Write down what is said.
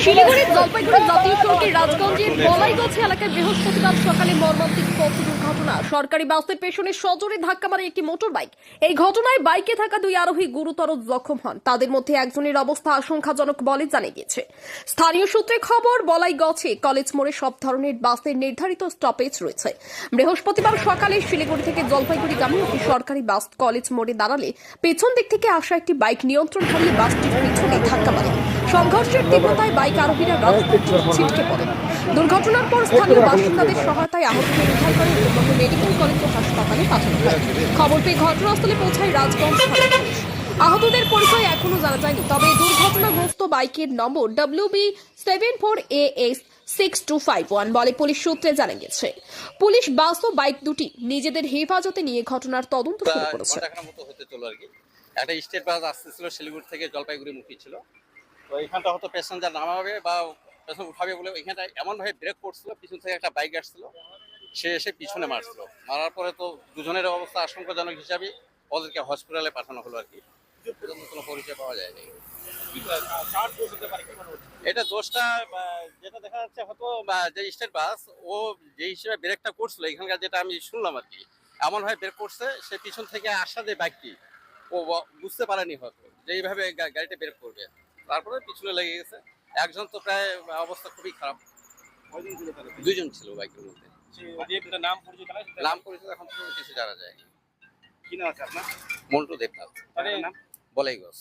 শিলিগুড়ির জলপাইগুড়ি জাতীয় সড়কের রাজগঞ্জের বলাইগাছি এলাকায় বৃহস্পতিবার সকালে মর্মান্তিক পথ দুর্ঘটনা। সরকারি বাসের পেছনে সজোরে ধাক্কা মারে একটি মোটর বাইক। এই ঘটনায় বাইকে থাকা দুই আরোহী গুরুতর জখম হন। তাদের মধ্যে একজনের অবস্থা আশঙ্কাজনক বলে জানা গিয়েছে। স্থানীয় সূত্রে খবর, বলাইগাছি কলেজ মোড়ে সব ধরনের বাসের নির্ধারিত স্টপেজ রয়েছে। বৃহস্পতিবার সকালে শিলিগুড়ি থেকে জলপাইগুড়িগামী একটি সরকারি বাস কলেজ মোড়ে দাঁড়ালে পেছন দিক থেকে আসা একটি বাইক নিয়ন্ত্রণ হারিয়ে বাসটির পিছনে ধাক্কা মারে। সংঘর্ষের তীব্রতায় বাইক আরোহীরা রাস্তায় ছিটকে পড়ে। দুর্ঘটনার পর স্থানীয় বাসিন্দাদের সহায়তায় আহতদের উদ্ধার করে উন্নত মেডিকেল কলেজ ও হাসপাতালে পাঠানো হয়। খবর পেয়ে ঘটনাস্থলে পৌঁছায় রাজগঞ্জ থানা পুলিশ। আহতদের পরিচয় এখনো জানা যায়নি, তবে দুর্ঘটনাগ্রস্ত বাইকের নম্বর WB74AS6251 বলে পুলিশ সূত্রে জানা গেছে। পুলিশ বাস ও বাইক দুটি নিজেদের হেফাজতে নিয়ে ঘটনার তদন্ত শুরু করেছে। একটা স্টেট বাস আসতেছিল শিলিগুড়ি থেকে জলপাইগুড়ি মুখী ছিল। তো এইখানটা হয়তো প্যাসেঞ্জার নামাবে বা প্যাসেঞ্জার উঠাবে বলে ওইখানটা এমনভাবে ব্রেক করছিল, পিছন থেকে একটা বাইক আসছিল, সে এসে পিছনে মারছিল। মারার পরে তো দুজনের অবস্থা আশঙ্কাজনক হিসাবে ওদেরকে হসপিটালে পাঠানো হলো আর কি। কোনো পরিচয় পাওয়া যায়নি। এটা দোষটা যেটা দেখা যাচ্ছে হয়তো যে স্টেট বাস ও যে হিসেবে ব্রেকটা করছিল, এখানকার যেটা আমি শুনলাম আর কি, এমনভাবে ব্রেক করছে সে পিছন থেকে আসা যে বাইকটি ও বুঝতে পারেনি হয়তো যে এইভাবে গাড়িটা ব্রেক করবে, তারপরে পিছনে লেগে গেছে। একজন তো প্রায় অবস্থা খুবই খারাপ। দুইজন ছিল বাইকের মধ্যে। নাম পরিচয় এখন তো কিছু জানা যায়নি। কি নাম আছে আপনার? মন্টু দেবনাথ, নাম বলাইগঞ্জ।